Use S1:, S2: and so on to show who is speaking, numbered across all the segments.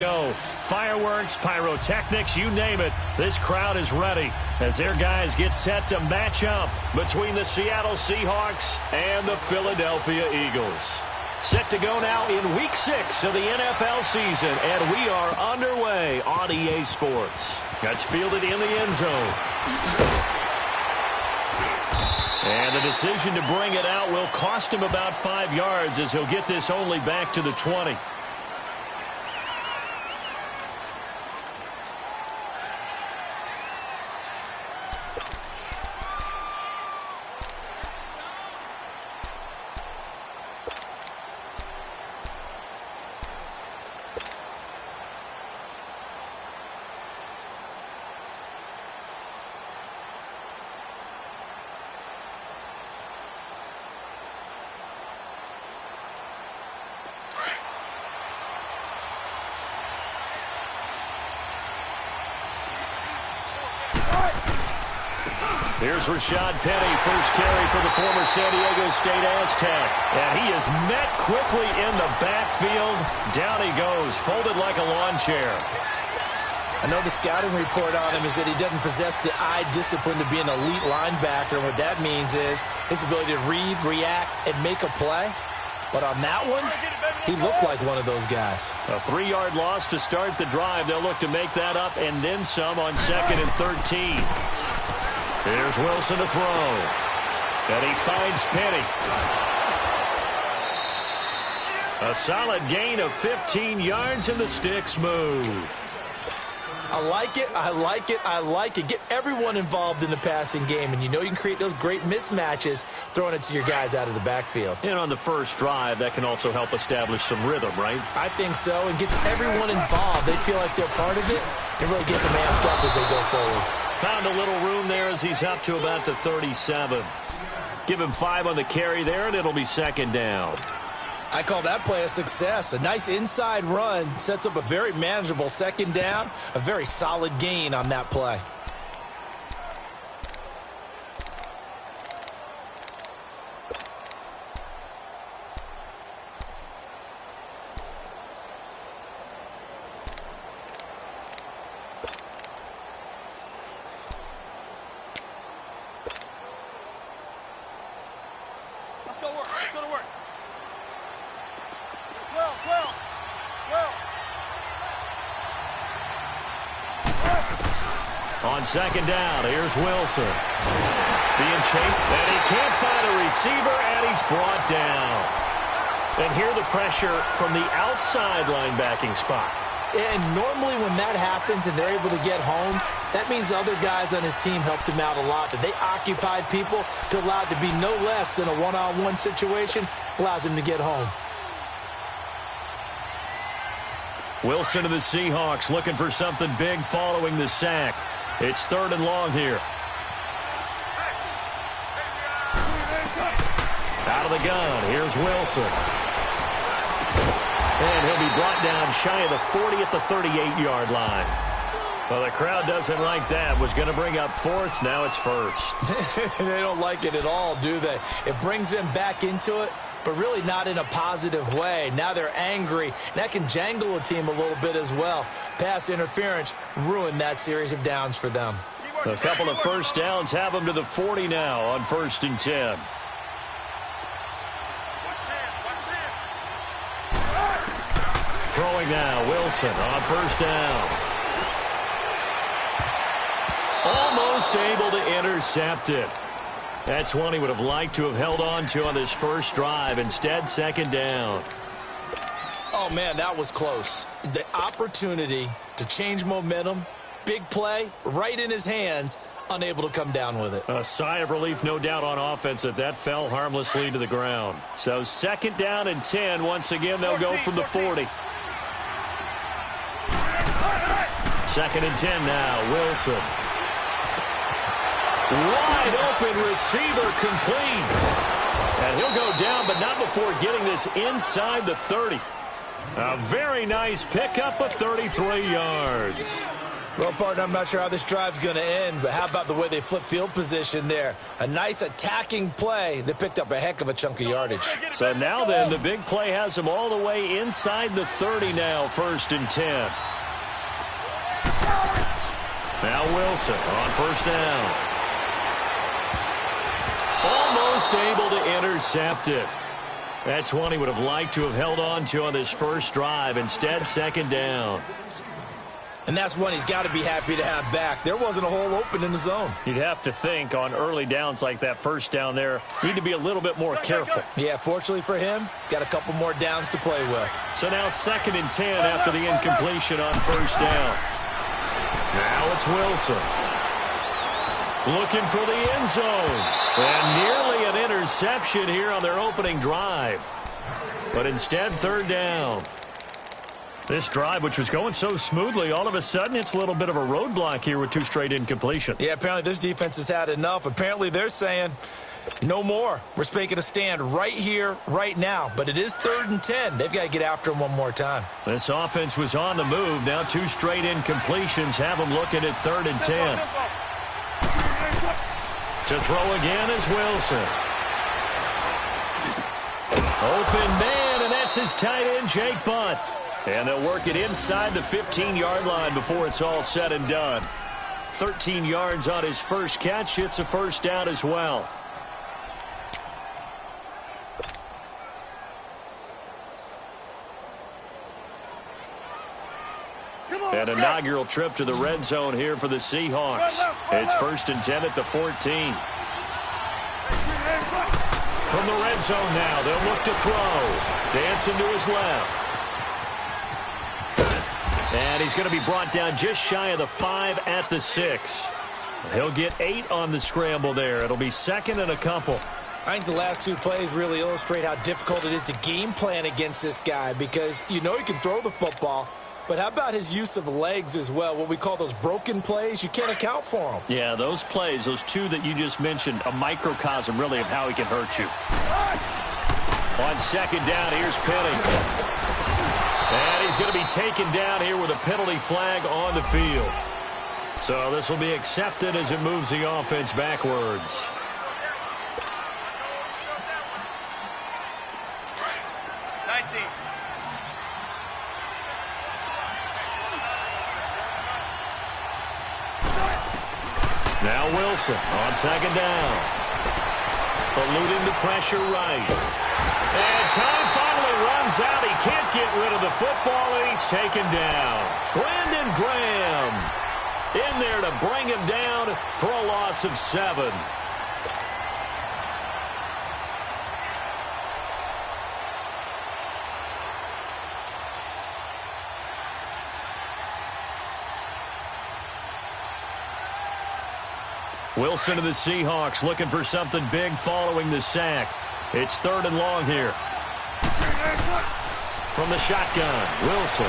S1: Go. Fireworks, pyrotechnics, you name it. This crowd is ready as their guys get set to match up between the Seattle Seahawks and the Philadelphia Eagles. Set to go now in Week 6 of the NFL season, and we are underway on EA Sports. That's fielded in the end zone. And the decision to bring it out will cost him about 5 yards as he'll get this only back to the 20. Here's Rashad Penny, first carry for the former San Diego State Aztec. And he is met quickly in the backfield. Down he goes, folded like a lawn chair.
S2: I know the scouting report on him is that he doesn't possess the eye discipline to be an elite linebacker. And what that means is his ability to read, react, and make a play. But on that one, he looked like one of those guys.
S1: A 3-yard loss to start the drive. They'll look to make that up and then some on 2nd and 13. Here's Wilson to throw. And he finds Penny. A solid gain of 15 yards, and the sticks move.
S2: I like it, I like it, I like it. Get everyone involved in the passing game, and you know you can create those great mismatches throwing it to your guys out of the backfield.
S1: And on the first drive, that can also help establish some rhythm, right?
S2: I think so, and gets everyone involved. They feel like they're part of it. It really gets them amped up as they go forward.
S1: Found a little room there as he's up to about the 37. Give him 5 on the carry there, and it'll be 2nd down.
S2: I call that play a success. A nice inside run sets up a very manageable 2nd down. A very solid gain on that play.
S1: On 2nd down, here's Wilson. Being chased, and he can't find a receiver, and he's brought down. And here the pressure from the outside linebacking spot.
S2: And normally when that happens and they're able to get home, that means the other guys on his team helped him out a lot. That they occupied people to allow it to be no less than a one-on-one situation, allows him to get home.
S1: Wilson to the Seahawks looking for something big following the sack. It's 3rd and long here. Out of the gun, here's Wilson. And he'll be brought down shy of the 40 at the 38-yard line. Well, the crowd doesn't like that. Was going to bring up 4th, now it's 1st.
S2: They don't like it at all, do they? It brings them back into it, but really not in a positive way. Now they're angry, and that can jangle a team a little bit as well. Pass interference ruined that series of downs for them.
S1: A couple of first downs have them to the 40 now on 1st and 10. Throwing now, Wilson on 1st down. Almost able to intercept it. That's one he would have liked to have held on to on this first drive. Instead, 2nd down.
S2: Oh, man, that was close. The opportunity to change momentum, big play, right in his hands, unable to come down with it.
S1: A sigh of relief, no doubt, on offense that fell harmlessly to the ground. So 2nd down and 10. Once again, they'll go from the 40. 2nd and 10 now, Wilson. Wide open receiver complete. And he'll go down, but not before getting this inside the 30. A very nice pickup of 33 yards.
S2: Well, partner, I'm not sure how this drive's going to end, but how about the way they flip field position there? A nice attacking play that picked up a heck of a chunk of yardage.
S1: So now then, the big play has them all the way inside the 30 now, 1st and 10. Now Wilson on 1st down. Almost able to intercept it. That's one he would have liked to have held on to on this first drive. Instead, 2nd down.
S2: And that's one he's got to be happy to have back. There wasn't a hole open in the zone.
S1: You'd have to think on early downs like that 1st down there, need to be a little bit more careful.
S2: Yeah, fortunately for him, got a couple more downs to play with.
S1: So now 2nd and 10 after the incompletion on 1st down. Now it's Wilson. Looking for the end zone. And nearly an interception here on their opening drive. But instead, 3rd down. This drive, which was going so smoothly, all of a sudden it's a little bit of a roadblock here with 2 straight incompletions.
S2: Yeah, apparently this defense has had enough. Apparently they're saying, no more. We're making a stand right here, right now. But it is 3rd and 10. They've got to get after him one more time.
S1: This offense was on the move. Now 2 straight incompletions have them looking at 3rd and 10. To throw again is Wilson. Open man, and that's his tight end, Jake Butt. And they'll work it inside the 15-yard line before it's all said and done. 13 yards on his first catch. It's a 1st down as well. An inaugural trip to the red zone here for the Seahawks. It's 1st and 10 at the 14. From the red zone now, they'll look to throw. Dancing to his left. And he's going to be brought down just shy of the 5 at the 6. He'll get 8 on the scramble there. It'll be 2nd and a couple.
S2: I think the last 2 plays really illustrate how difficult it is to game plan against this guy because you know he can throw the football, but how about his use of legs as well? What we call those broken plays, you can't account for them.
S1: Yeah, those plays, those 2 that you just mentioned, a microcosm really of how he can hurt you. On 2nd down, here's Penny. And he's going to be taken down here with a penalty flag on the field. So this will be accepted as it moves the offense backwards. Now Wilson on 2nd down. Eluding the pressure right. And time finally runs out. He can't get rid of the football, and he's taken down. Brandon Graham in there to bring him down for a loss of 7. Wilson to the Seahawks looking for something big following the sack. It's 3rd and long here. From the shotgun, Wilson.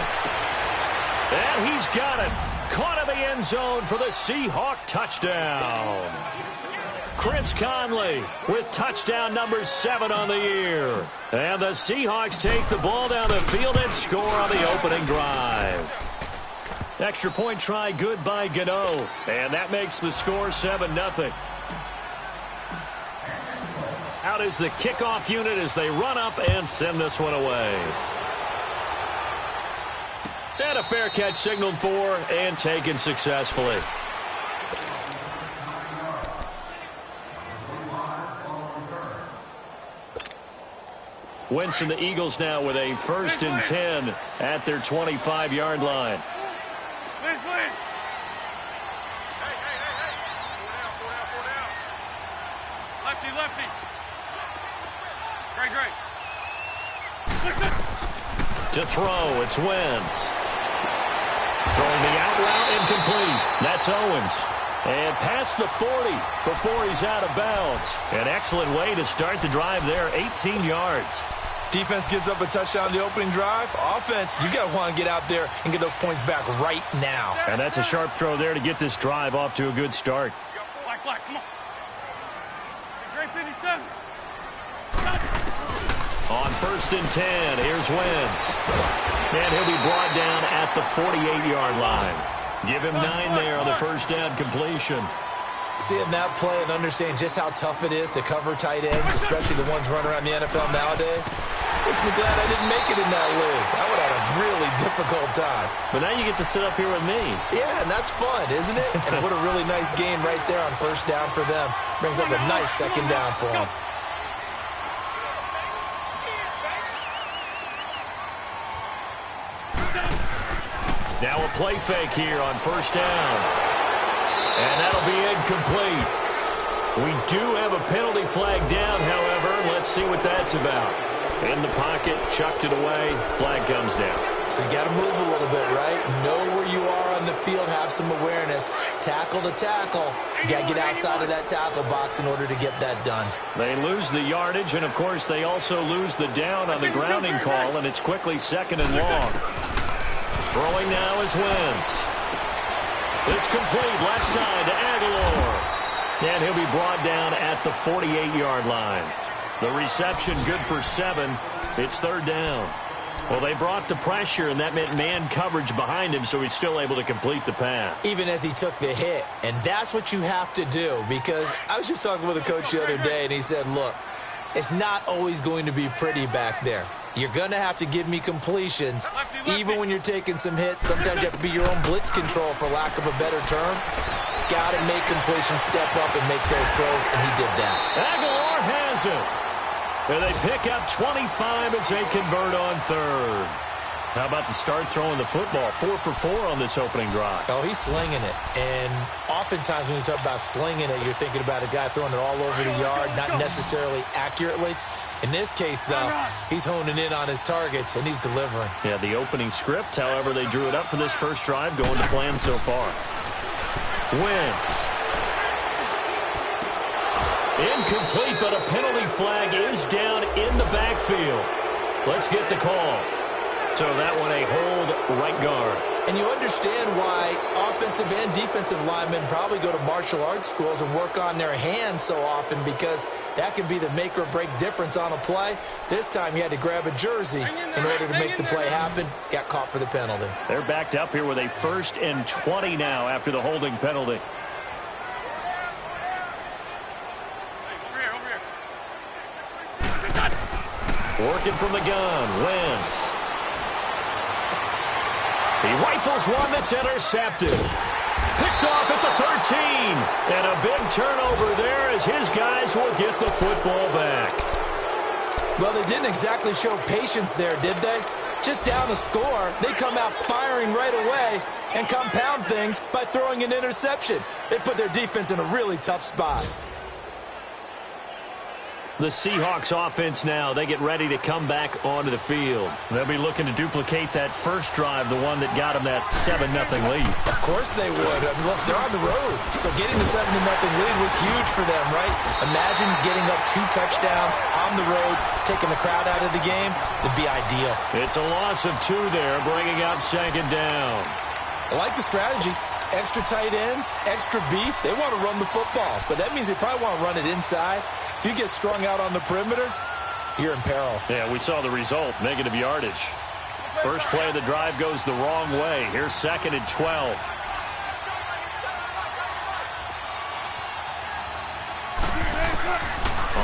S1: And he's got it. Caught in the end zone for the Seahawk touchdown. Chris Conley with touchdown number 7 on the year. And the Seahawks take the ball down the field and score on the opening drive. Extra point try good by Gano. And that makes the score 7-0. Out is the kickoff unit as they run up and send this one away. And a fair catch signaled for and taken successfully. Wentz and the Eagles now with a 1st and 10 at their 25-yard line.
S3: Lefty. Great.
S1: To throw, it's Wentz. Throwing the out route incomplete. That's Owens. And past the 40 before he's out of bounds. An excellent way to start the drive there, 18 yards.
S2: Defense gives up a touchdown the opening drive. Offense, you got to want to get out there and get those points back right now.
S1: And that's a sharp throw there to get this drive off to a good start.
S3: Black, come on. Great 57.
S1: On 1st and 10, here's Wentz. And he'll be brought down at the 48-yard line. Give him 9 there on the first down completion.
S2: Seeing that play and understanding just how tough it is to cover tight ends, especially the ones running around the NFL nowadays, makes me glad I didn't make it in that league. I would have had a really difficult time.
S1: But now you get to sit up here with me.
S2: Yeah, and that's fun, isn't it? And what a really nice game right there on first down for them. Brings up a nice second down for them.
S1: Now a play fake here on first down. And that'll be incomplete. We do have a penalty flag down, however. Let's see what that's about. In the pocket, chucked it away, flag comes down.
S2: So you got to move a little bit, right? Know where you are on the field, have some awareness. Tackle to tackle. You got to get outside of that tackle box in order to get that done. They
S1: lose the yardage, and of course they also lose the down on the grounding call, and it's quickly 2nd and long. Throwing now is Wentz. It's complete, left side to Aguilar. And he'll be brought down at the 48-yard line. The reception good for 7. It's 3rd down. Well, they brought the pressure, and that meant man coverage behind him, so he's still able to complete the pass.
S2: Even as he took the hit, and that's what you have to do, because I was just talking with a coach the other day, and he said, look, it's not always going to be pretty back there. You're going to have to give me completions, even when you're taking some hits. Sometimes you have to be your own blitz control, for lack of a better term. Got to make completions, step up, and make those throws, and he did that.
S1: Aguilar has it. And they pick up 25 as they convert on 3rd. How about the start throwing the football? 4 for 4 on this opening drive.
S2: Oh, he's slinging it. And oftentimes when you talk about slinging it, you're thinking about a guy throwing it all over the yard, not necessarily accurately. In this case, though, he's honing in on his targets, and he's delivering.
S1: Yeah, the opening script, however, they drew it up for this first drive, going to plan so far. Wentz. Incomplete, but a penalty flag is down in the backfield. Let's get the call. So that one a hold right guard.
S2: And you understand why offensive and defensive linemen probably go to martial arts schools and work on their hands so often, because that can be the make or break difference on a play. This time he had to grab a jersey in order to make the play happen. Got caught for the penalty.
S1: They're backed up here with a 1st and 20 now after the holding penalty. Working from the gun, Wentz. He rifles one that's intercepted. Picked off at the 13. And a big turnover there as his guys will get the football back.
S2: Well, they didn't exactly show patience there, did they? Just down a score, they come out firing right away and compound things by throwing an interception. They put their defense in a really tough spot.
S1: The Seahawks offense now, they get ready to come back onto the field. They'll be looking to duplicate that first drive, the one that got them that 7-0 lead.
S2: Of course they would. I mean, look, they're on the road. So getting the 7-0 lead was huge for them, right? Imagine getting up 2 touchdowns on the road, taking the crowd out of the game. It'd be ideal.
S1: It's a loss of 2 there, bringing up 2nd down.
S2: I like the strategy. Extra tight ends, extra beef. They want to run the football, but that means they probably want to run it inside. If you get strung out on the perimeter, you're in peril.
S1: Yeah, we saw the result, negative yardage. First play of the drive goes the wrong way. Here's 2nd and 12.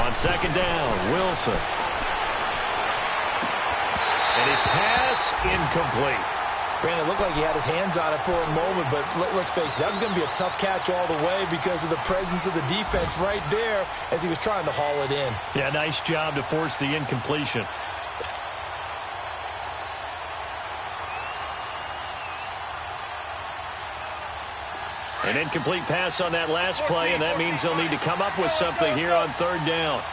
S1: On 2nd down, Wilson. And his pass incomplete.
S2: Brandon, it looked like he had his hands on it for a moment, but let's face it, that was going to be a tough catch all the way because of the presence of the defense right there as he was trying to haul it in.
S1: Yeah, nice job to force the incompletion. An incomplete pass on that last play, and that means they'll need to come up with something here on 3rd down.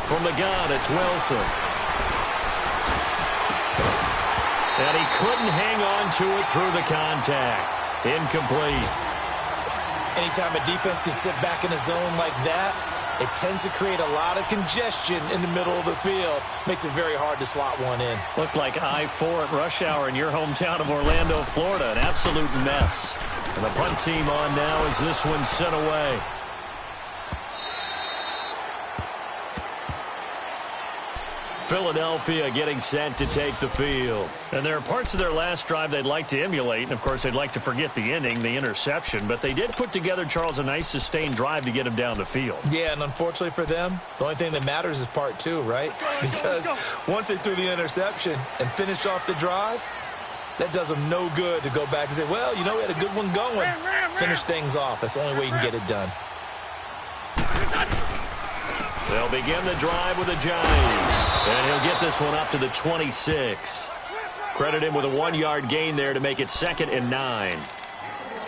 S1: From the gun, it's Wilson. And he couldn't hang on to it through the contact. Incomplete.
S2: Anytime a defense can sit back in a zone like that, it tends to create a lot of congestion in the middle of the field. Makes it very hard to slot one in.
S1: Looked like I-4 at rush hour in your hometown of Orlando, Florida. An absolute mess. And the punt team on now as this one's sent away. Philadelphia getting set to take the field. And there are parts of their last drive they'd like to emulate, and, of course, they'd like to forget the ending, the interception. But they did put together, Charles, a nice sustained drive to get him down the field.
S2: Yeah, and unfortunately for them, the only thing that matters is part two, right? Because once they threw the interception and finished off the drive, that does them no good to go back and say, well, you know, we had a good one going. Finish things off. That's the only way you can get it done.
S1: They'll begin the drive with a jive. And he'll get this one up to the 26. Credit him with a 1-yard gain there to make it 2nd and 9.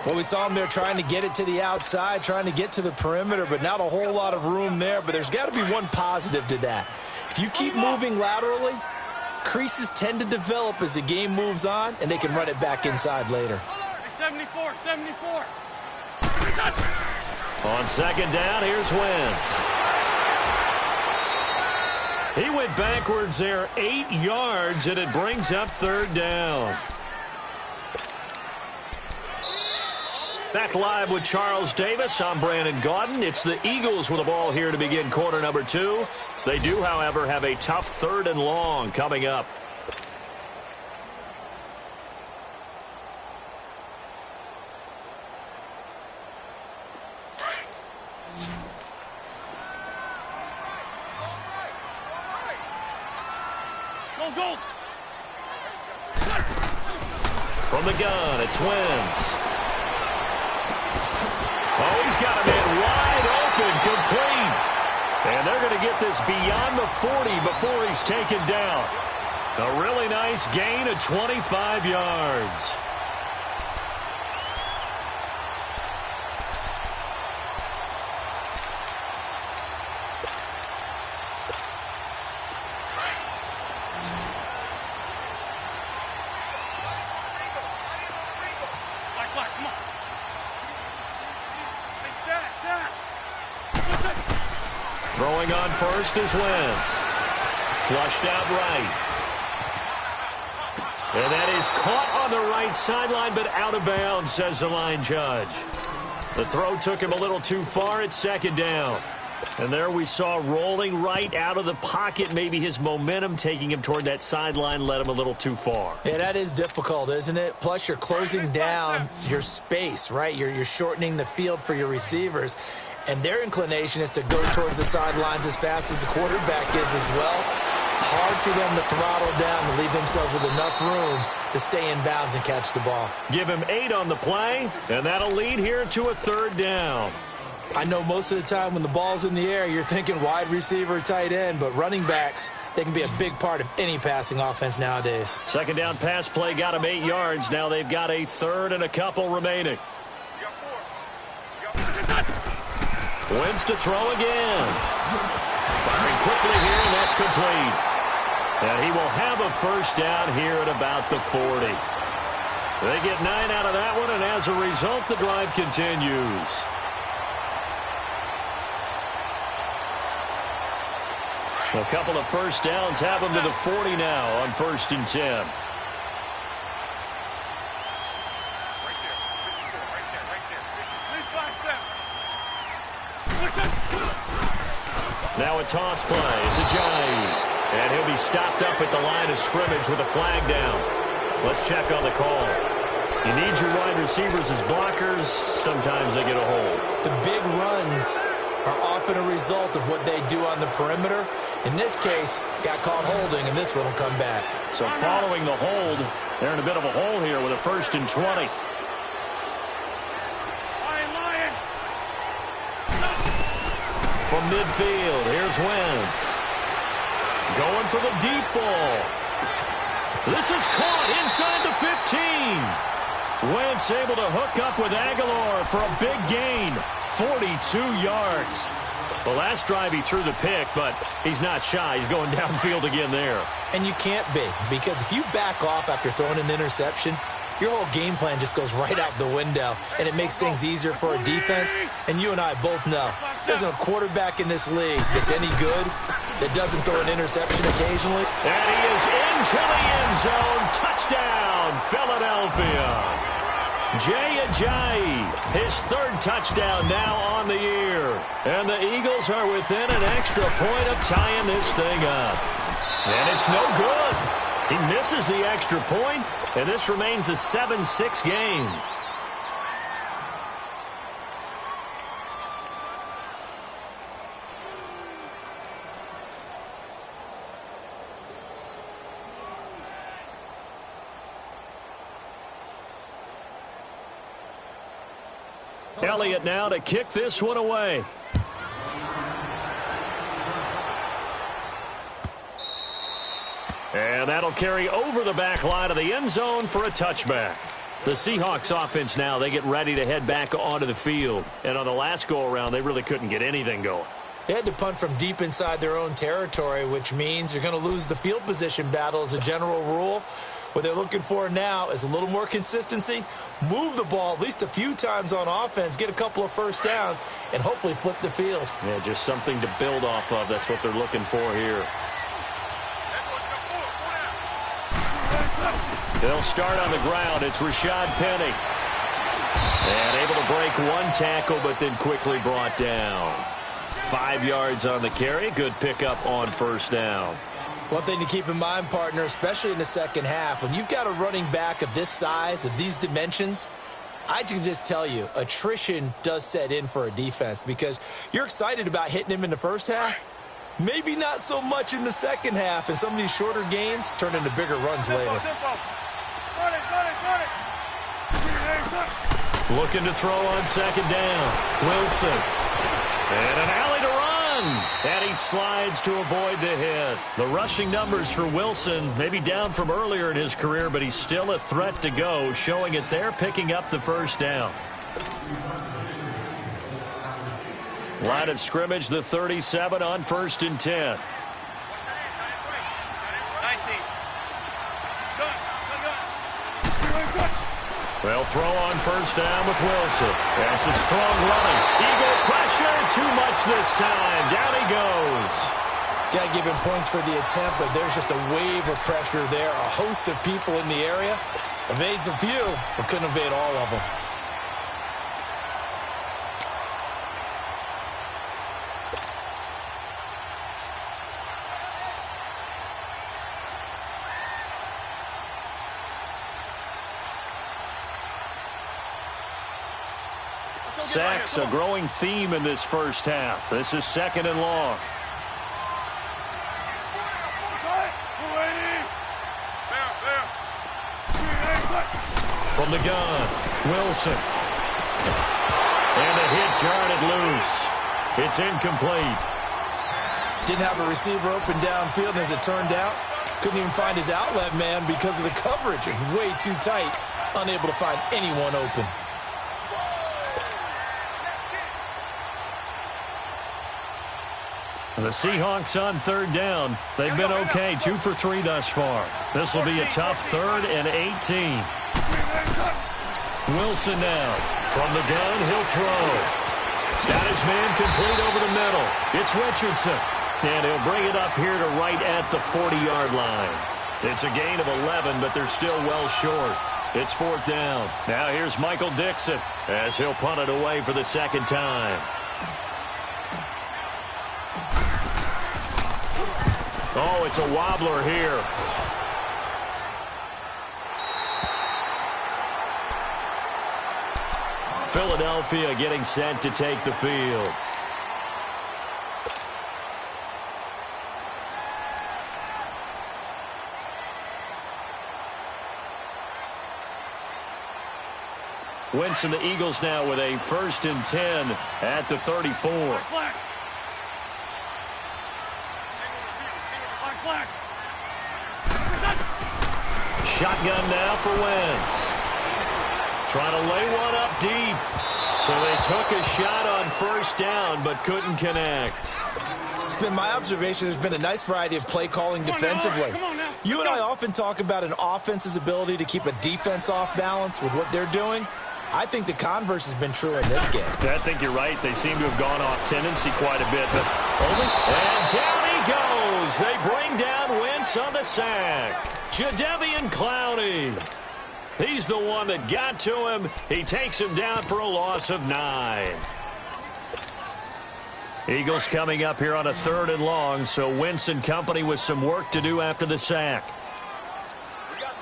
S2: Well, we saw him there trying to get it to the outside, trying to get to the perimeter, but not a whole lot of room there. But there's got to be one positive to that. If you keep moving laterally, creases tend to develop as the game moves on, and they can run it back inside later.
S3: 74.
S1: On 2nd down, here's Wentz. He went backwards there 8 yards, and it brings up 3rd down. Back live with Charles Davis. I'm Brandon Gaudin. It's the Eagles with the ball here to begin quarter number 2. They do, however, have a tough 3rd and long coming up.
S3: Go.
S1: From the gun, it's Wentz. Oh, he's got him in wide open, complete. And they're going to get this beyond the 40 before he's taken down. A really nice gain of 25 yards.
S3: Come on.
S1: Throwing on first is Wentz. Flushed out right. And that is caught on the right sideline, but out of bounds, says the line judge. The throw took him a little too far at 2nd down. And there we saw rolling right out of the pocket. Maybe his momentum taking him toward that sideline led him a little too far.
S2: Yeah, that is difficult, isn't it? Plus, you're closing down your space, right? You're shortening the field for your receivers. And their inclination is to go towards the sidelines as fast as the quarterback is as well. Hard for them to throttle down and leave themselves with enough room to stay in bounds and catch the ball.
S1: Give him 8 on the play, and that'll lead here to a 3rd down.
S2: I know most of the time when the ball's in the air, you're thinking wide receiver, tight end, but running backs, they can be a big part of any passing offense nowadays.
S1: 2nd down pass play got him 8 yards. Now they've got a 3rd and a couple remaining. Wentz to throw again. Firing quickly here, and that's complete. And he will have a 1st down here at about the 40. They get 9 out of that one, and as a result, the drive continues. A couple of 1st downs have them to the 40 now on 1st and 10. Now a toss play. It's a giant. And he'll be stopped up at the line of scrimmage with a flag down. Let's check on the call. You need your wide receivers as blockers. Sometimes they get a hold.
S2: The big runs are often a result of what they do on the perimeter. In this case, got caught holding, and this one will come back.
S1: So following the hold, they're in a bit of a hole here with a 1st and 20. From midfield, here's Wentz. Going for the deep ball. This is caught inside the 15. Wentz able to hook up with Aguilar for a big gain. 42 yards. The last drive he threw the pick, but he's not shy. He's going downfield again there.
S2: And you can't be, because if you back off after throwing an interception, your whole game plan just goes right out the window, and it makes things easier for a defense. And you and I both know there's a quarterback in this league that's any good that doesn't throw an interception occasionally.
S1: And he is into the end zone. Touchdown, Philadelphia. Jay Ajayi, his 3rd touchdown now on the year. And the Eagles are within an extra point of tying this thing up. And it's no good. He misses the extra point, and this remains a 7-6 game. Elliott now to kick this one away. And that'll carry over the back line of the end zone for a touchback. The Seahawks offense now, they get ready to head back onto the field. And on the last go-around, they really couldn't get anything going.
S2: They had to punt from deep inside their own territory, which means you're going to lose the field position battle as a general rule. What they're looking for now is a little more consistency, move the ball at least a few times on offense, get a couple of first downs, and hopefully flip the field.
S1: Yeah, just something to build off of. That's what they're looking for here. They'll start on the ground. It's Rashad Penny. And able to break one tackle, but then quickly brought down. 5 yards on the carry. Good pickup on first down.
S2: One thing to keep in mind, partner, especially in the second half, when you've got a running back of this size, of these dimensions, I can just tell you, attrition does set in for a defense because you're excited about hitting him in the first half. Maybe not so much in the second half, and some of these shorter gains turn into bigger runs later.
S1: Looking to throw on second down. Wilson. And an alley to run. And he slides to avoid the hit. The rushing numbers for Wilson maybe down from earlier in his career, but he's still a threat to go, showing it there, picking up the first down. Line of scrimmage, the 37 on 1st and 10. They'll throw on first down with Wilson. And some strong running. Eagle pressure. Too much this time. Down he goes.
S2: Got to give him points for the attempt, but there's just a wave of pressure there. A host of people in the area. Evades a few, but couldn't evade all of them.
S1: Sacks, a growing theme in this first half. This is 2nd and long. From the gun, Wilson. And a hit jarred it loose. It's incomplete.
S2: Didn't have a receiver open downfield, and as it turned out, couldn't even find his outlet man because of the coverage. It was way too tight, unable to find anyone open.
S1: The Seahawks on 3rd down. They've been okay, 2 for 3 thus far. This will be a tough 3rd and 18. Wilson now. From the gun, he'll throw. Got his man complete over the middle. It's Richardson. And he'll bring it up here to right at the 40-yard line. It's a gain of 11, but they're still well short. It's 4th down. Now here's Michael Dixon as he'll punt it away for the 2nd time. Oh, it's a wobbler here. Philadelphia getting set to take the field. Wentz and the Eagles now with a 1st and 10 at the 34. Shotgun now for Wentz. Trying to lay one up deep. So they took a shot on first down, but couldn't connect.
S2: It's been my observation there's been a nice variety of play calling defensively. You and I often talk about an offense's ability to keep a defense off balance with what they're doing. I think the converse has been true in this game.
S1: I think you're right. They seem to have gone off tendency quite a bit. But and down he goes. They bring down Wentz on the sack. Jadeveon Clowney. He's the one that got to him. He takes him down for a loss of 9. Eagles coming up here on a 3rd and long, so Wentz and company with some work to do after the sack.
S3: We got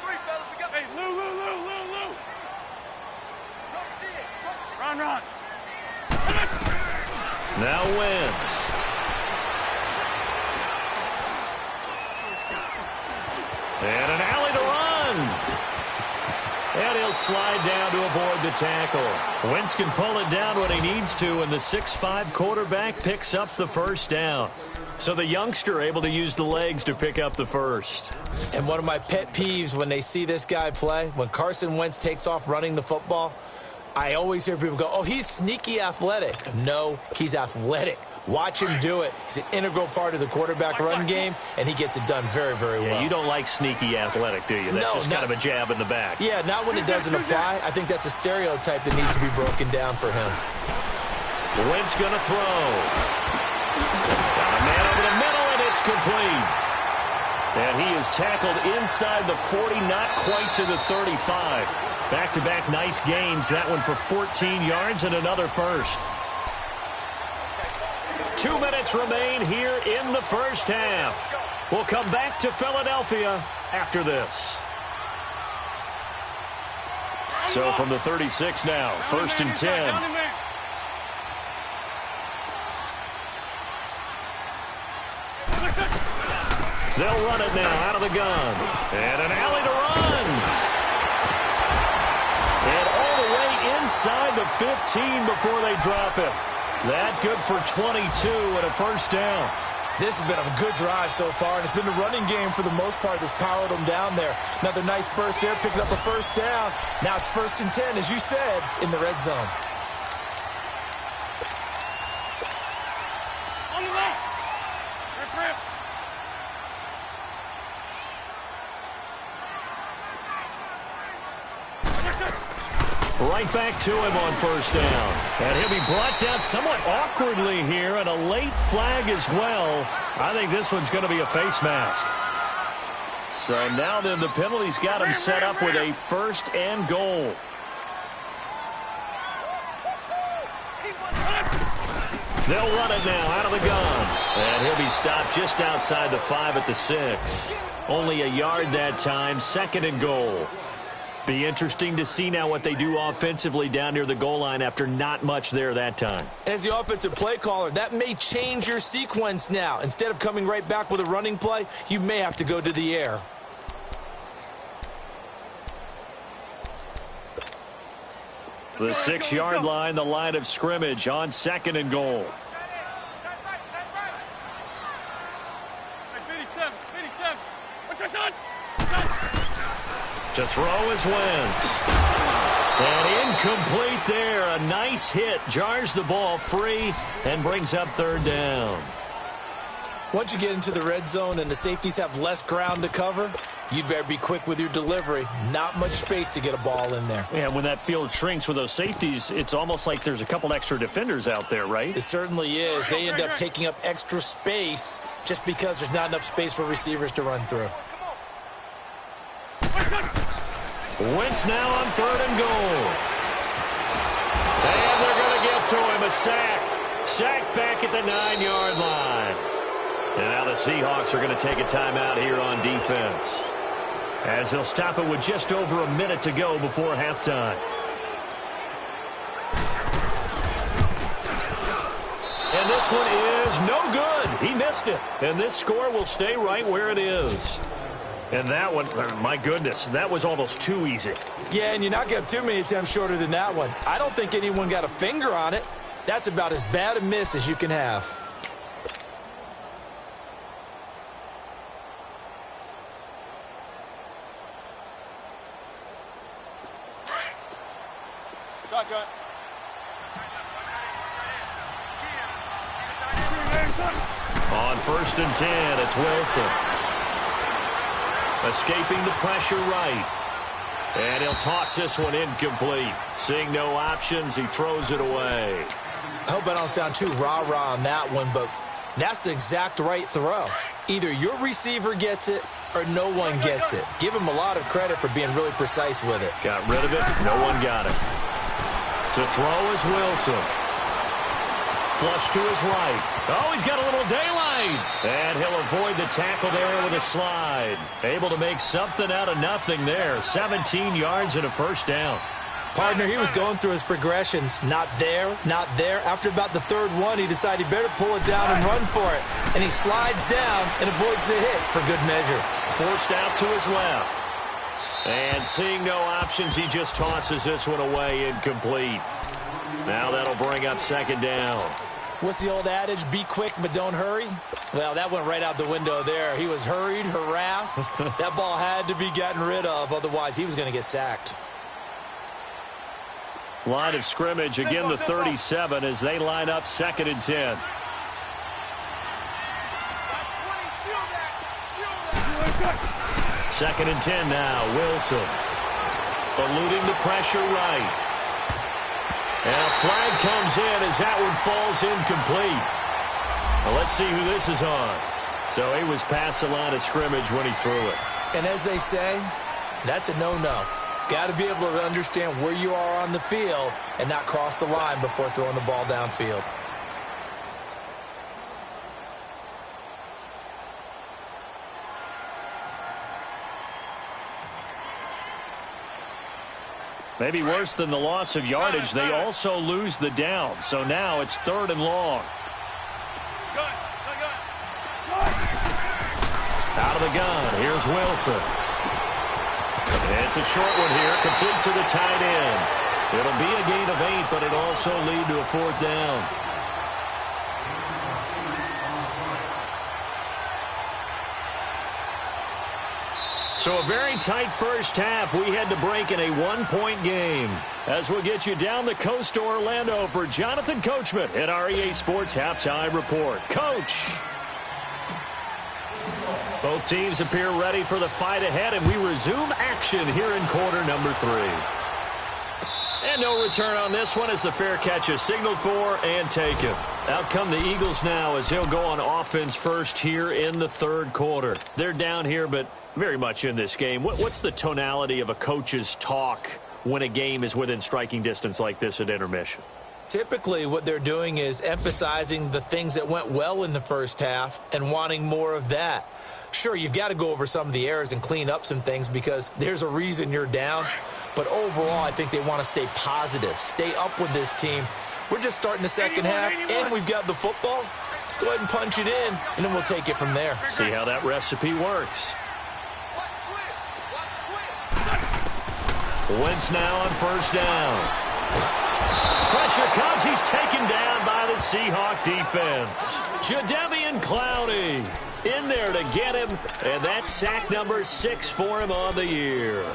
S3: three, fellas. Hey, Lou. Run.
S1: Now Wentz. And an alley to run. And he'll slide down to avoid the tackle. Wentz can pull it down when he needs to, and the 6'5" quarterback picks up the first down. So the youngster able to use the legs to pick up the first.
S2: And one of my pet peeves when they see this guy play, when Carson Wentz takes off running the football, I always hear people go, oh, he's sneaky athletic. No, he's athletic. Watch him do it. He's an integral part of the quarterback run game, and he gets it done very, very well.
S1: Yeah, you don't like sneaky athletic, do you? That's just kind of a jab in the back.
S2: Yeah, not when it doesn't apply. I think that's a stereotype that needs to be broken down for him.
S1: Wentz going to throw. Got a man over the middle, and it's complete. And he is tackled inside the 40, not quite to the 35. Back-to-back nice gains. That one for 14 yards and another first. 2 minutes remain here in the first half. We'll come back to Philadelphia after this. So from the 36 now, 1st and 10. They'll run it now out of the gun. And an alley to run. And all the way inside the 15 before they drop it. That good for 22 and a first down.
S2: This has been a good drive so far, and it's been the running game for the most part that's powered them down there. Another nice burst there, picking up a first down. Now it's 1st and 10, as you said, in the red zone.
S3: On the left. Rip.
S1: Right back to him on first down. And he'll be brought down somewhat awkwardly here, and a late flag as well. I think this one's going to be a face mask. So now then the penalty's got him set up with a 1st and goal. They'll run it now out of the gun. And he'll be stopped just outside the 5 at the 6. Only a yard that time, 2nd and goal. Be interesting to see now what they do offensively down near the goal line after not much there that time.
S2: As the offensive play caller, that may change your sequence now. Instead of coming right back with a running play, you may have to go to the air.
S1: The 6-yard line, the line of scrimmage on 2nd and goal.
S3: 57. What's your son?
S1: To throw is Wentz. And incomplete there. A nice hit. Jars the ball free and brings up 3rd down.
S2: Once you get into the red zone and the safeties have less ground to cover, you'd better be quick with your delivery. Not much space to get a ball in there.
S1: Yeah, when that field shrinks with those safeties, it's almost like there's a couple extra defenders out there, right?
S2: It certainly is. They end up taking up extra space just because there's not enough space for receivers to run through.
S1: Wentz now on 3rd and goal. And they're going to get to him. A sack. Sacked back at the 9-yard line. And now the Seahawks are going to take a timeout here on defense, as they'll stop it with just over a minute to go before halftime. And this one is no good. He missed it. And this score will stay right where it is. And that one, my goodness, that was almost too easy.
S2: Yeah, and you're not going to have too many attempts shorter than that one. I don't think anyone got a finger on it. That's about as bad a miss as you can have.
S3: Shotgun.
S1: On 1st and 10, it's Wilson. Escaping the pressure right. And he'll toss this one incomplete. Seeing no options, he throws it away.
S2: I hope I don't sound too rah-rah on that one, but that's the exact right throw. Either your receiver gets it or no one gets it. Give him a lot of credit for being really precise with it.
S1: Got rid of it. No one got it. To throw is Wilson. Flush to his right. Oh, he's got a little daylight. And he'll avoid the tackle there with a slide. Able to make something out of nothing there. 17 yards and a first down.
S2: Partner, he was going through his progressions. Not there, not there. After about the third one, he decided he better pull it down and run for it. And he slides down and avoids the hit for good measure.
S1: Forced out to his left. And seeing no options, he just tosses this one away incomplete. Now that'll bring up second down.
S2: What's the old adage? Be quick, but don't hurry? Well, that went right out the window there. He was hurried, harassed. That ball had to be gotten rid of. Otherwise, he was going to get sacked.
S1: Line of scrimmage, again the 37 as they line up 2nd and 10. Second and 10 now. Wilson eluding the pressure right. And a flag comes in as that one falls incomplete. Well, let's see who this is on. So he was past the line of scrimmage when he threw it.
S2: And as they say, that's a no-no. Got to be able to understand where you are on the field and not cross the line before throwing the ball downfield.
S1: Maybe worse than the loss of yardage, they also lose the down. So now it's 3rd and long. Out of the gun, here's Wilson. It's a short one here, complete to the tight end. It'll be a gain of 8, but it'll also lead to a 4th down. So a very tight first half. We had to break in a 1-point game. As we'll get you down the coast to Orlando for Jonathan Coachman at our EA Sports Halftime Report. Coach! Both teams appear ready for the fight ahead, and we resume action here in quarter number 3. And no return on this one as the fair catch is signaled for and taken. Out come the Eagles now as they'll go on offense first here in the 3rd quarter. They're down here, but very much in this game. What's the tonality of a coach's talk when a game is within striking distance like this at intermission?
S2: Typically, what they're doing is emphasizing the things that went well in the first half and wanting more of that. Sure, you've got to go over some of the errors and clean up some things because there's a reason you're down. But overall, I think they want to stay positive, stay up with this team. We're just starting the second half, and we've got the football. Let's go ahead and punch it in, and then we'll take it from there.
S1: See how that recipe works. Wentz now on first down. Pressure comes. He's taken down by the Seahawk defense. Jadeveon Clowney in there to get him, and that's sack number 6 for him on the year.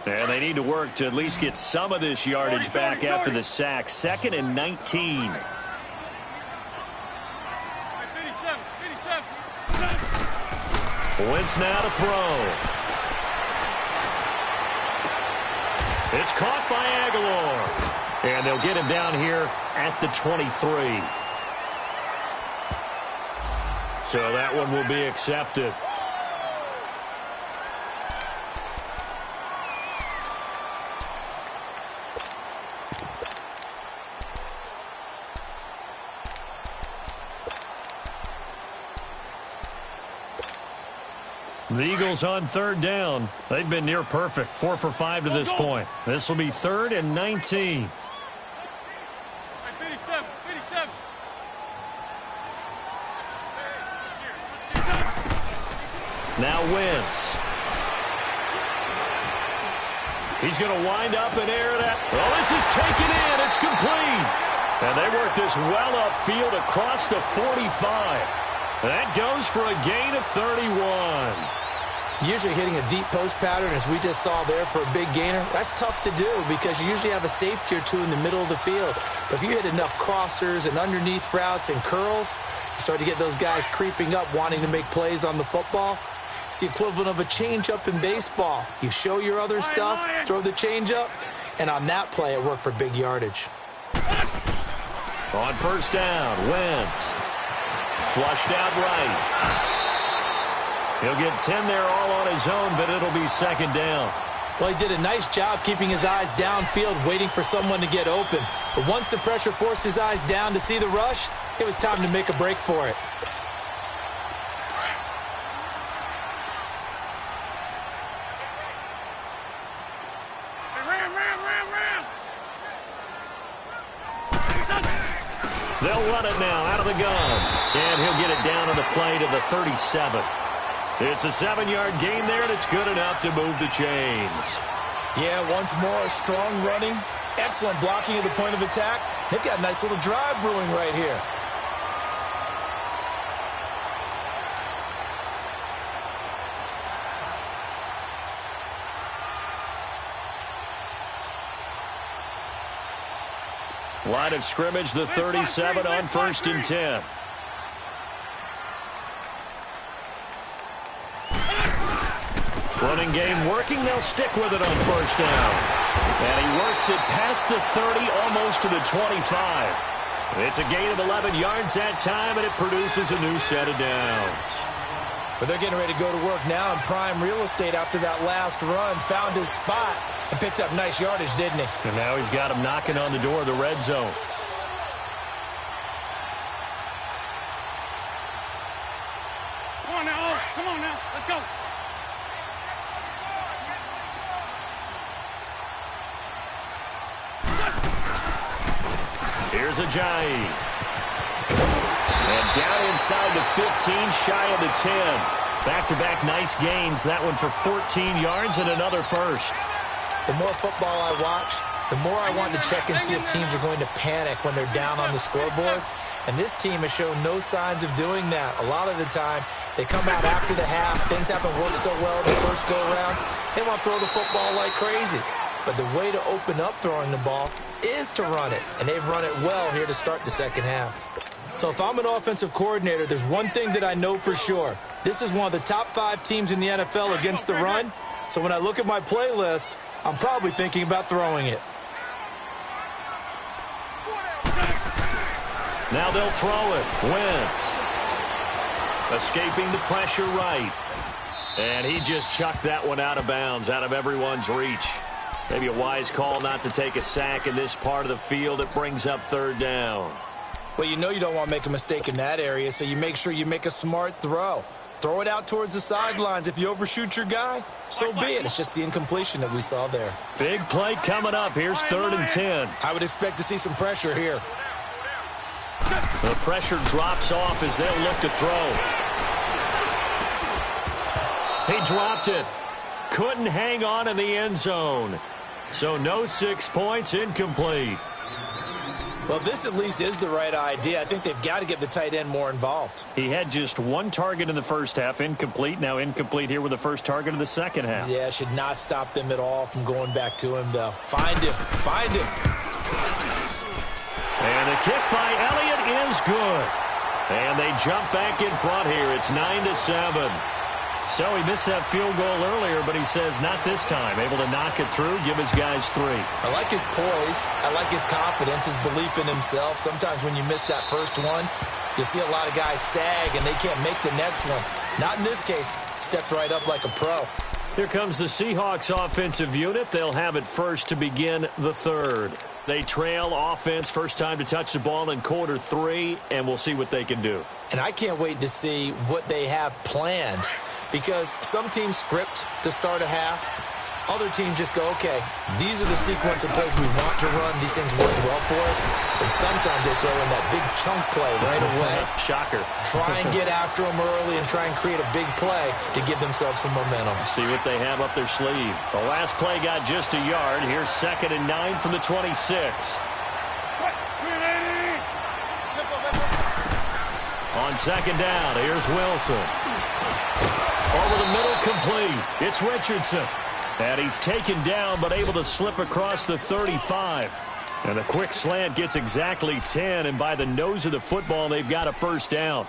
S1: And they need to work to at least get some of this yardage back after the sack. 2nd and 19. Wentz now to throw. It's caught by Aguilar. And they'll get him down here at the 23. So that one will be accepted. The Eagles on 3rd down. They've been near perfect. 4 for 5 to this point. This will be 3rd and 19.
S3: 57.
S1: Now Wentz. He's going to wind up and air that. Oh, this is taken in. It's complete. And they work this well upfield across the 45. That goes for a gain of 31.
S2: Usually hitting a deep post pattern, as we just saw there, for a big gainer, that's tough to do because you usually have a safety or two in the middle of the field. But if you hit enough crossers and underneath routes and curls, you start to get those guys creeping up, wanting to make plays on the football. It's the equivalent of a changeup in baseball. You show your other stuff, throw the changeup, and on that play, it worked for big yardage.
S1: On first down, Wentz. Flushed out right. He'll get 10 there all on his own, but it'll be 2nd down.
S2: Well, he did a nice job keeping his eyes downfield, waiting for someone to get open. But once the pressure forced his eyes down to see the rush, it was time to make a break for it.
S1: They'll run it now out of the gun. And he'll get it down on the play to the 37. It's a 7-yard gain there, and it's good enough to move the chains.
S2: Yeah, once more, strong running, excellent blocking at the point of attack. They've got a nice little drive brewing right here.
S1: Line of scrimmage, the 37 on 1st and 10. Running game working. They'll stick with it on 1st down. And he works it past the 30, almost to the 25. It's a gain of 11 yards that time, and it produces a new set of downs.
S2: But they're getting ready to go to work now in prime real estate after that last run. Found his spot and picked up nice yardage, didn't he?
S1: And now he's got him knocking on the door of the red zone.
S3: Come on now. Come on now. Let's go.
S1: Here's Ajayi. And down inside the 15, shy of the 10. Back-to-back nice gains. That one for 14 yards and another first.
S2: The more football I watch, the more I want to check and see if teams are going to panic when they're down on the scoreboard. And this team has shown no signs of doing that. A lot of the time, they come out after the half. Things haven't worked so well the first go-around. They want to throw the football like crazy. But the way to open up throwing the ball is to run it. And they've run it well here to start the second half. So if I'm an offensive coordinator, there's one thing that I know for sure. This is one of the top 5 teams in the NFL against the run. So when I look at my playlist, I'm probably thinking about throwing it.
S1: Now they'll throw it. Wentz. Escaping the pressure right. And he just chucked that one out of bounds, out of everyone's reach. Maybe a wise call not to take a sack in this part of the field. It brings up 3rd down.
S2: Well, you know you don't want to make a mistake in that area, so you make sure you make a smart throw. Throw it out towards the sidelines. If you overshoot your guy, so be it. It's just the incompletion that we saw there.
S1: Big play coming up. Here's 3rd and 10.
S2: I would expect to see some pressure here.
S1: The pressure drops off as they'll look to throw. He dropped it. Couldn't hang on in the end zone. So no 6 points, incomplete.
S2: Well, this at least is the right idea. I think they've got to get the tight end more involved.
S1: He had just 1 target in the first half, incomplete. Now incomplete here with the first target of the second half.
S2: Yeah, should not stop them at all from going back to him, though. Find him. Find him.
S1: And the kick by Elliott is good. And they jump back in front here. It's 9-7. So he missed that field goal earlier, but he says not this time. Able to knock it through, give his guys 3.
S2: I like his poise. I like his confidence, his belief in himself. Sometimes when you miss that first one, you see a lot of guys sag and they can't make the next one. Not in this case. Stepped right up like a pro.
S1: Here comes the Seahawks offensive unit. They'll have it first to begin the 3rd. They trail offense, first time to touch the ball in quarter 3, and we'll see what they can do.
S2: And I can't wait to see what they have planned. Because some teams script to start a half. Other teams just go, okay, these are the sequence of plays we want to run. These things work well for us. And sometimes they throw in that big chunk play right away.
S1: Shocker.
S2: Try and get after them early and try and create a big play to give themselves some momentum.
S1: See what they have up their sleeve. The last play got just a yard. Here's 2nd and 9 from the 26. On 2nd down, here's Wilson. Over the middle, complete. It's Richardson. And he's taken down, but able to slip across the 35. And a quick slant gets exactly 10, and by the nose of the football, they've got a first down.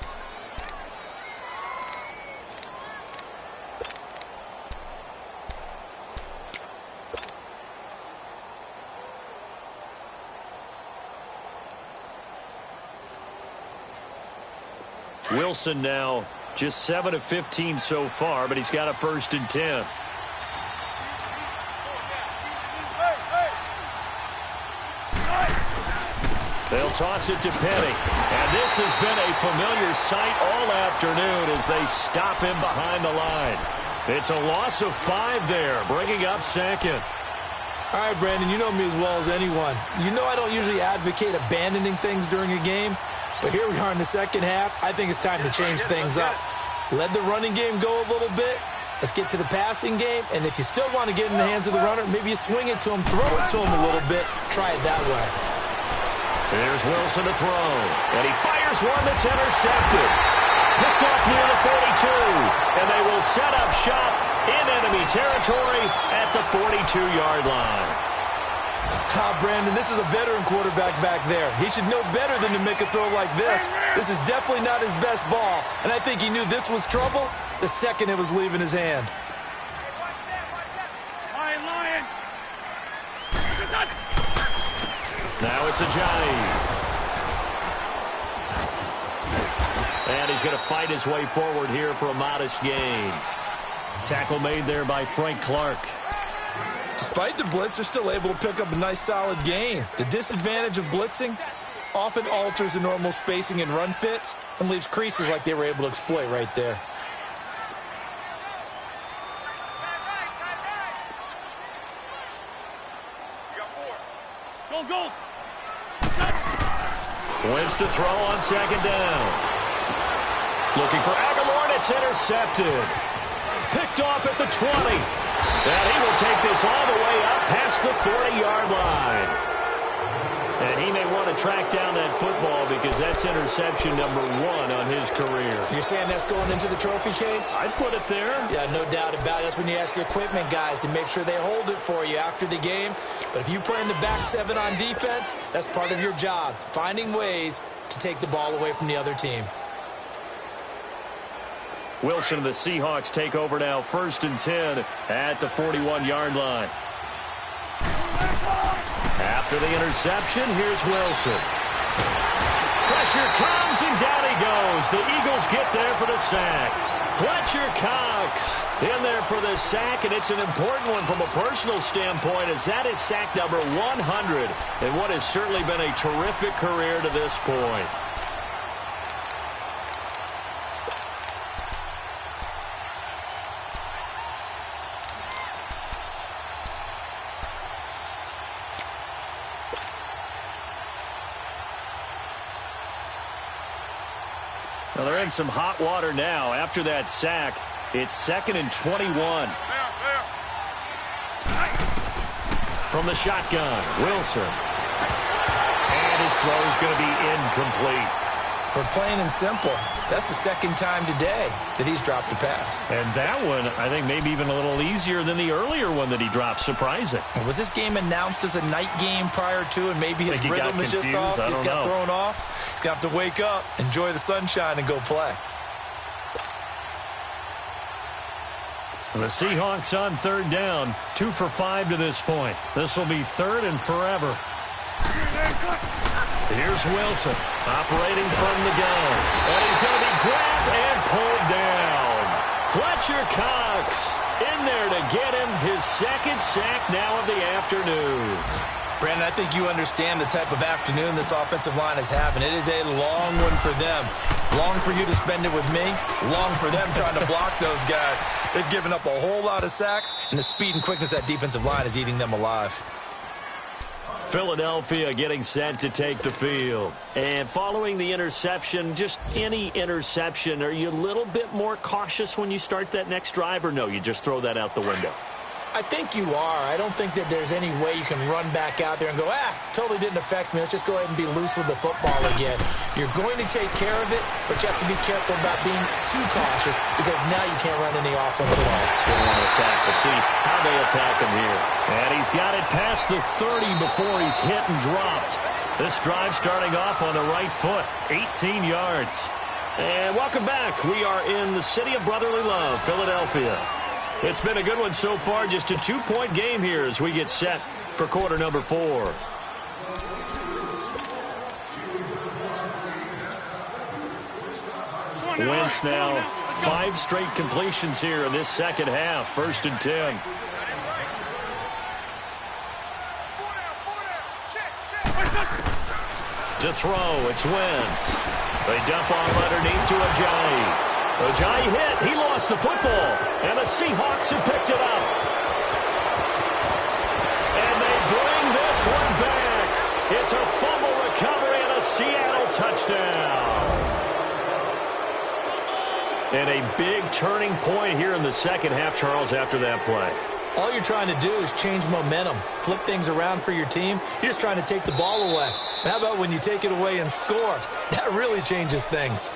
S1: Wilson now just 7 of 15 so far, but he's got a 1st and 10. They'll toss it to Penny. And this has been a familiar sight all afternoon as they stop him behind the line. It's a loss of 5 there, bringing up second.
S2: All right, Brandon, you know me as well as anyone. You know I don't usually advocate abandoning things during a game, but here we are in the second half. I think it's time to change things up. Let the running game go a little bit. Let's get to the passing game, and if you still want to get in the hands of the runner, maybe you swing it to him, throw it to him a little bit. Try it that way.
S1: Here's Wilson to throw, and he fires one that's intercepted. Picked off near the 42, and they will set up shop in enemy territory at the 42-yard line.
S2: Brandon, this is a veteran quarterback back there. He should know better than to make a throw like this. This is definitely not his best ball, and I think he knew this was trouble the second it was leaving his hand.
S3: Lion.
S1: Now it's a Johnny. And he's going to fight his way forward here for a modest gain. Tackle made there by Frank Clark.
S2: Despite the blitz, they're still able to pick up a nice solid gain. The disadvantage of blitzing often alters the normal spacing and run fits and leaves creases like they were able to exploit right there.
S3: Go.
S1: Wins to throw on second down. Looking for Aguilar, and it's intercepted. Picked off at the 20. And he will take this all the way up past the 40-yard line. And he may want to track down that football because that's interception number 1 on his career.
S2: You're saying that's going into the trophy case?
S1: I'd put it there.
S2: Yeah, no doubt about it. That's when you ask the equipment guys to make sure they hold it for you after the game. But if you play in the back 7 on defense, that's part of your job, finding ways to take the ball away from the other team.
S1: Wilson and the Seahawks take over now, 1st and 10 at the 41-yard line. After the interception, here's Wilson. Pressure comes, and down he goes. The Eagles get there for the sack. Fletcher Cox in there for the sack, and it's an important one from a personal standpoint as that is sack number 100 in what has certainly been a terrific career to this point. Well, they're in some hot water now. After that sack, it's 2nd and 21. From the shotgun, Wilson. And his throw is going to be incomplete.
S2: For plain and simple, that's the 2nd time today that he's dropped a pass.
S1: And that one, I think, maybe even a little easier than the earlier one that he dropped. Surprising.
S2: Was this game announced as a night game prior to, and maybe his rhythm is just off? He's got thrown off. He's got to wake up, enjoy the sunshine, and go play.
S1: The Seahawks on 3rd down, 2 for 5 to this point. This will be 3rd and forever. Here's Wilson operating from the gun. And he's going to be grabbed and pulled down. Fletcher Cox in there to get him his 2nd sack now of the afternoon.
S2: Brandon, I think you understand the type of afternoon this offensive line is having. It is a long one for them. Long for you to spend it with me. Long for them trying to block those guys. They've given up a whole lot of sacks, and the speed and quickness of that defensive line is eating them alive.
S1: Philadelphia getting set to take the field. And following the interception, just any interception, are you a little bit more cautious when you start that next drive, or no, you just throw that out the window?
S2: I think you are. I don't think that there's any way you can run back out there and go, totally didn't affect me. Let's just go ahead and be loose with the football again. You're going to take care of it, but you have to be careful about being too cautious because now you can't run any offense at all.
S1: Still want to attack. We'll see how they attack him here. And he's got it past the 30 before he's hit and dropped. This drive starting off on the right foot, 18 yards. And welcome back. We are in the city of brotherly love, Philadelphia. It's been a good one so far. Just a 2-point game here as we get set for quarter number 4. Wentz now 5 straight completions here in this second half. 1st and 10. To throw, it's Wentz. They dump off underneath to Ajayi. Ajayi hit. He lost the football. And the Seahawks have picked it up. And they bring this one back. It's a fumble recovery and a Seattle touchdown. And a big turning point here in the second half, Charles, after that play.
S2: All you're trying to do is change momentum, flip things around for your team. You're just trying to take the ball away. How about when you take it away and score? That really changes things.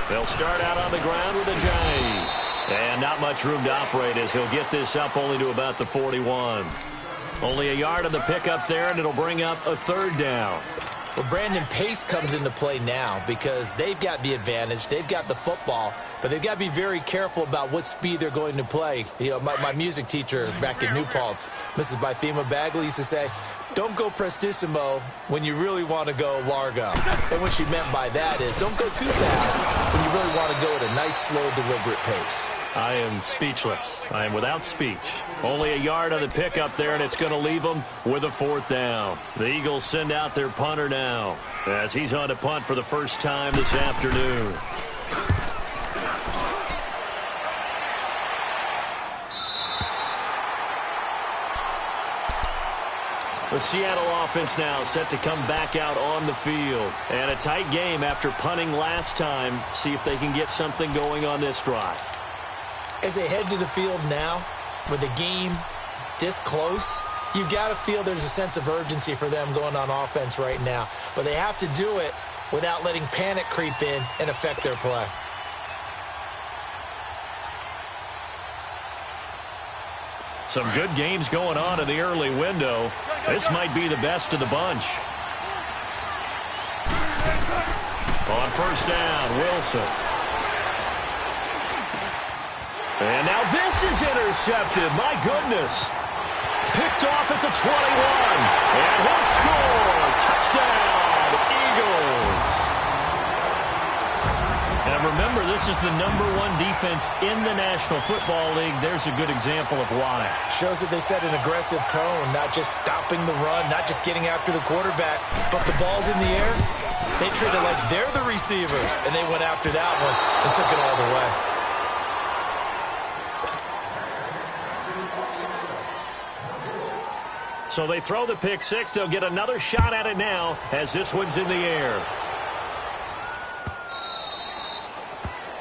S1: They'll start out on the ground with Ajayi. And not much room to operate as he'll get this up only to about the 41. Only a yard on the pickup there, and it'll bring up a third down.
S2: Well, Brandon, pace comes into play now because they've got the advantage. They've got the football, but they've got to be very careful about what speed they're going to play. You know, my music teacher back in New Paltz, Mrs. Bythema Bagley, used to say, don't go prestissimo when you really want to go largo. And what she meant by that is don't go too fast when you really want to go at a nice, slow, deliberate pace.
S1: I am speechless. I am without speech. Only a yard on the pickup there, and it's going to leave them with a fourth down. The Eagles send out their punter now as he's on to punt for the first time this afternoon. The Seattle offense now set to come back out on the field. And a tight game after punting last time. See if they can get something going on this drive.
S2: As they head to the field now, with the game this close, you've got to feel there's a sense of urgency for them going on offense right now. But they have to do it without letting panic creep in and affect their play.
S1: Some good games going on in the early window. This might be the best of the bunch. On first down, Wilson. And now this is intercepted. My goodness. Picked off at the 21. And he'll score. Touchdown, Eagles. And remember, this is the #1 defense in the National Football League. There's a good example of why.
S2: Shows that they set an aggressive tone, not just stopping the run, not just getting after the quarterback, but the ball's in the air. They treat it like they're the receivers, and they went after that one and took it all the way.
S1: So they throw the pick six. They'll get another shot at it now as this one's in the air.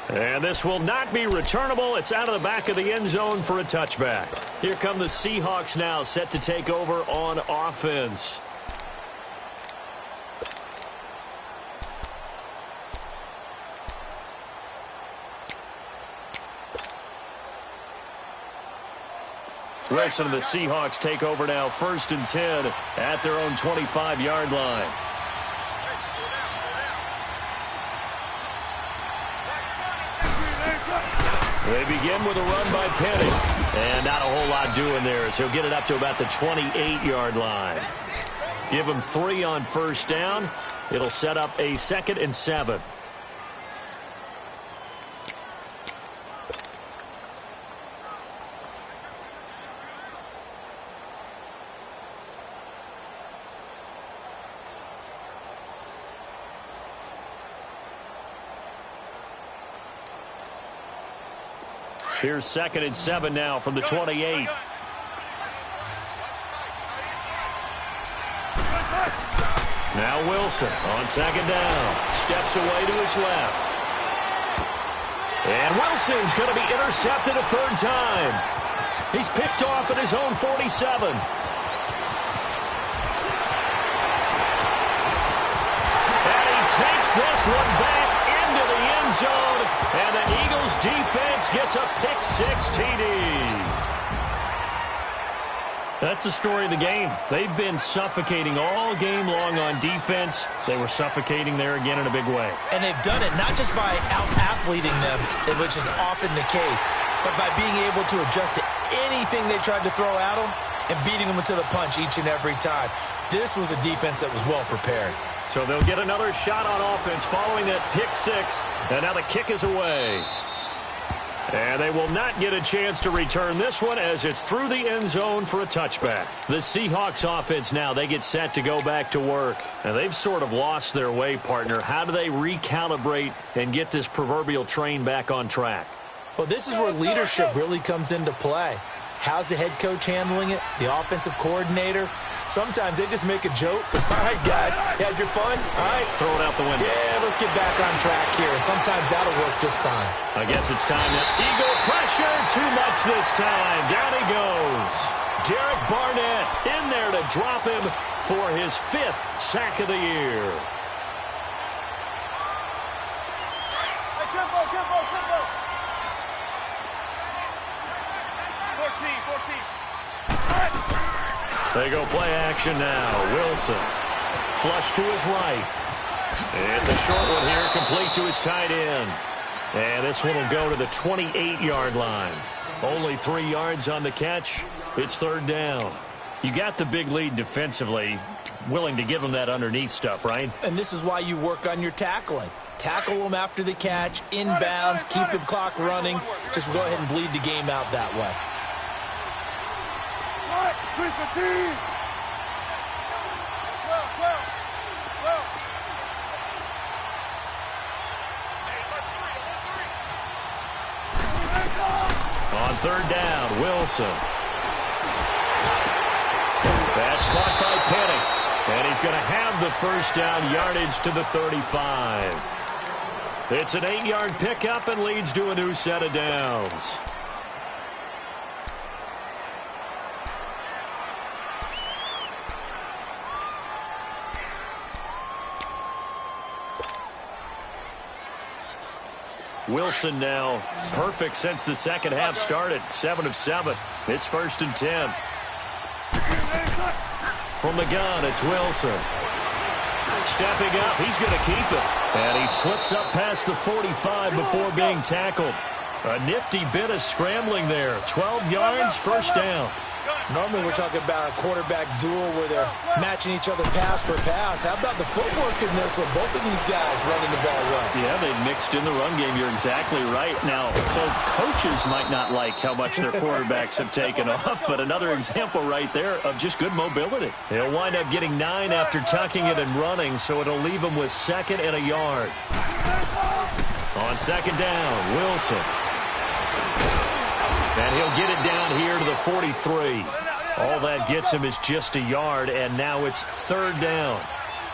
S1: And this will not be returnable. It's out of the back of the end zone for a touchback. Here come the Seahawks now, set to take over on offense. Wilson and the Seahawks take over now, 1st and 10 at their own 25-yard line. They begin with a run by Penny. And not a whole lot doing there as he'll get it up to about the 28-yard line. Give him 3 on first down. It'll set up a 2nd and 7. Here's 2nd and 7 now from the 28. Now Wilson on 2nd down. Steps away to his left. And Wilson's going to be intercepted a 3rd time. He's picked off at his own 47. And he takes this one back into the end zone, and the Eagles defense gets a pick-6 TD. That's the story of the game. They've been suffocating all game long on defense. They were suffocating there again in a big way.
S2: And they've done it not just by out-athleting them, which is often the case, but by being able to adjust to anything they tried to throw at them and beating them to the punch each and every time. This was a defense that was well prepared.
S1: So they'll get another shot on offense following that pick six. And now the kick is away. And they will not get a chance to return this one as it's through the end zone for a touchback. The Seahawks offense now, they get set to go back to work. And they've sort of lost their way, partner. How do they recalibrate and get this proverbial train back on track?
S2: Well, this is where leadership really comes into play. How's the head coach handling it? The offensive coordinator? Sometimes they just make a joke. All right, guys, you had your fun? All right.
S1: Throw it out the window.
S2: Yeah, let's get back on track here. And sometimes that'll work just fine.
S1: I guess it's time to Eagle pressure. Too much this time. Down he goes. Derek Barnett in there to drop him for his 5th sack of the year.
S3: Hey, tempo. 14.
S1: They go play action now. Wilson. Flush to his right. It's a short one here, complete to his tight end. And this one will go to the 28-yard line. Only 3 yards on the catch. It's 3rd down. You got the big lead defensively. Willing to give them that underneath stuff, right?
S2: And this is why you work on your tackling. Tackle them after the catch, inbounds, keep the clock running. Just go ahead and bleed the game out that way.
S1: On 3rd down, Wilson. That's caught by Penny. And he's going to have the 1st down, yardage to the 35. It's an 8-yard pickup and leads to a new set of downs. Wilson now perfect since the second half started. 7 of 7. It's 1st and 10. From the gun, it's Wilson. Stepping up, he's going to keep it. And he slips up past the 45 before being tackled. A nifty bit of scrambling there. 12 yards, 1st down.
S2: Normally we're talking about a quarterback duel where they're matching each other pass for pass. How about the footwork in this with both of these guys running the ball well?
S1: Yeah, they mixed in the run game. You're exactly right. Now, both coaches might not like how much their quarterbacks have taken off, but another example right there of just good mobility. He'll wind up getting 9 after tucking it and running, so it'll leave him with 2nd and a yard. On 2nd down, Wilson. And he'll get it down here to the 43. All that gets him is just a yard, and now it's 3rd down.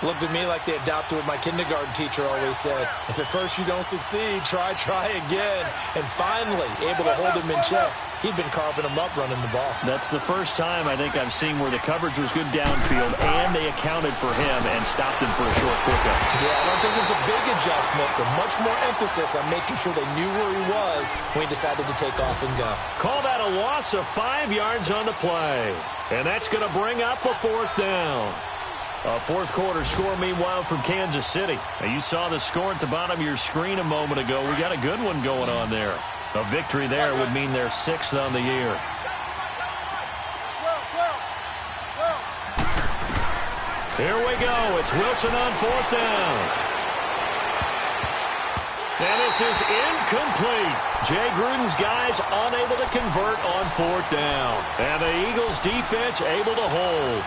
S2: Looked at me like they adopted what my kindergarten teacher always said. If at first you don't succeed, try again. And finally, able to hold him in check. He'd been carving him up running the ball.
S1: That's the first time I think I've seen where the coverage was good downfield, and they accounted for him and stopped him for a short pickup.
S2: Yeah, I don't think it's a big adjustment, but much more emphasis on making sure they knew where he was when he decided to take off and go.
S1: Call that a loss of 5 yards on the play. And that's going to bring up a 4th down. A 4th quarter score, meanwhile, from Kansas City. Now, you saw the score at the bottom of your screen a moment ago. We got a good one going on there. A victory there would mean they're 6th on the year. Here we go. It's Wilson on 4th down. And this is incomplete. Jay Gruden's guys unable to convert on 4th down. And the Eagles defense able to hold.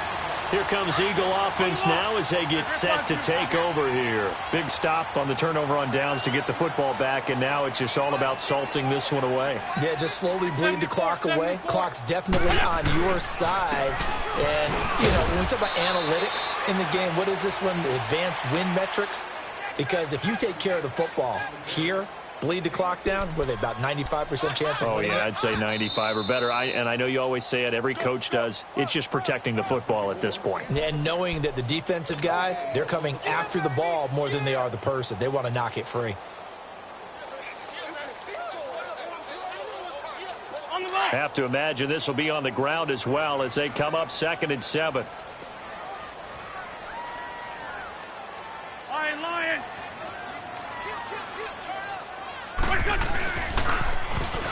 S1: Here comes Eagle offense now as they get set to take over here. Big stop on the turnover on downs to get the football back, and now it's just all about salting this one away.
S2: Yeah, just slowly bleed the clock away. Clock's definitely on your side. And, you know, when we talk about analytics in the game, what is this one? Advanced win metrics? Because if you take care of the football here, bleed the clock down, were they about 95% chance of winning?
S1: Oh, yeah, I'd say 95 or better. And I know you always say it, every coach does. It's just protecting the football at this point.
S2: And knowing that the defensive guys, they're coming after the ball more than they are the person. They want to knock it free.
S1: Have to imagine this will be on the ground as well as they come up 2nd and 7.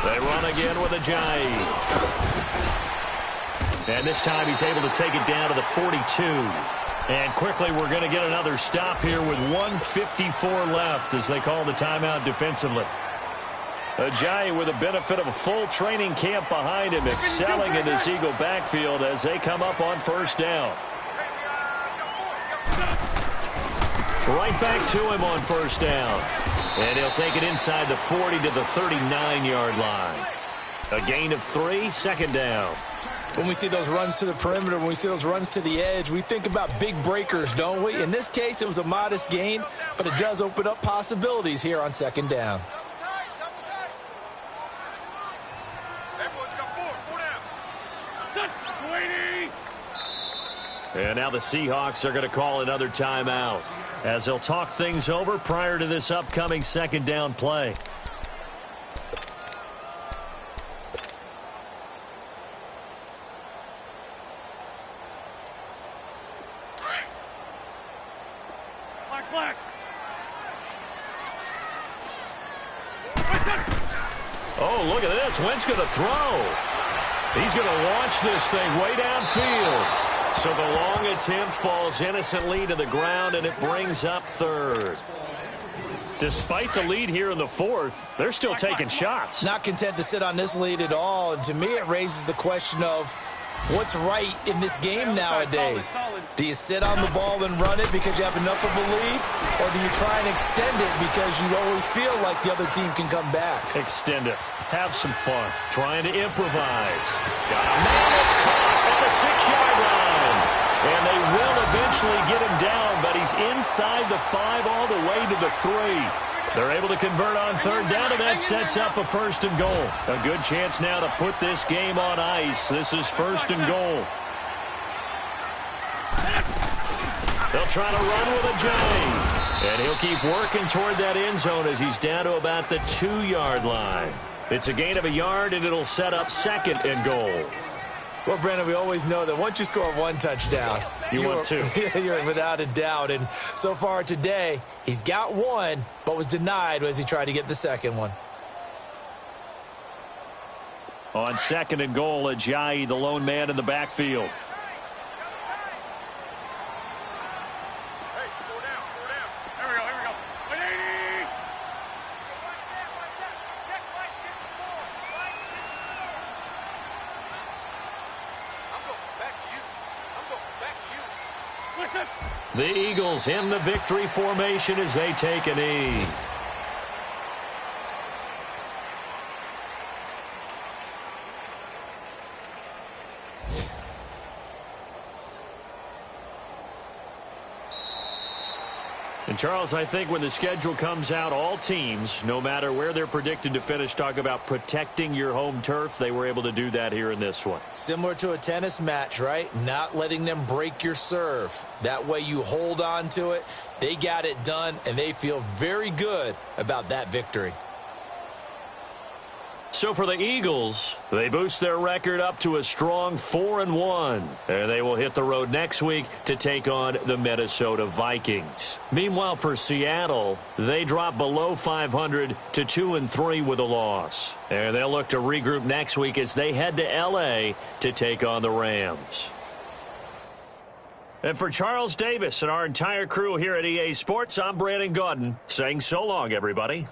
S1: They run again with Ajayi. And this time he's able to take it down to the 42. And quickly we're going to get another stop here with 1:54 left as they call the timeout defensively. Ajayi with the benefit of a full training camp behind him, excelling in this Eagle backfield as they come up on first down. Right back to him on first down. And he'll take it inside the 40 to the 39-yard line. A gain of 3, second down.
S2: When we see those runs to the perimeter, when we see those runs to the edge, we think about big breakers, don't we? In this case, it was a modest gain, but it does open up possibilities here on second down.
S1: And now the Seahawks are going to call another timeout as they'll talk things over prior to this upcoming second down play. Oh, look at this. Wentz going to throw. He's going to launch this thing way downfield. So the long attempt falls innocently to the ground, and it brings up third. Despite the lead here in the fourth, they're still taking shots.
S2: Not content to sit on this lead at all. And to me, it raises the question of what's right in this game nowadays. Do you sit on the ball and run it because you have enough of a lead? Or do you try and extend it because you always feel like the other team can come back?
S1: Extend it. Have some fun. Trying to improvise. Got a man that's caught at the 6-yard line. And they will eventually get him down, but he's inside the 5 all the way to the 3. They're able to convert on third down, and that sets up a first and goal. A good chance now to put this game on ice. This is first and goal. They'll try to run with Ajayi. And he'll keep working toward that end zone as he's down to about the 2-yard line. It's a gain of a yard, and it'll set up second and goal.
S2: Well, Brandon, we always know that once you score one touchdown,
S1: you want two.
S2: You're without a doubt. And so far today, he's got one, but was denied as he tried to get the second one.
S1: On second and goal, Ajayi, the lone man in the backfield. The Eagles in the victory formation as they take a knee. And Charles, I think when the schedule comes out, all teams, no matter where they're predicted to finish, talk about protecting your home turf. They were able to do that here in this one.
S2: Similar to a tennis match, right? Not letting them break your serve. That way you hold on to it. They got it done, and they feel very good about that victory.
S1: So for the Eagles, they boost their record up to a strong 4-1. And they will hit the road next week to take on the Minnesota Vikings. Meanwhile, for Seattle, they drop below 500 to 2-3 with a loss. And they'll look to regroup next week as they head to L.A. to take on the Rams. And for Charles Davis and our entire crew here at EA Sports, I'm Brandon Gaudin saying so long, everybody.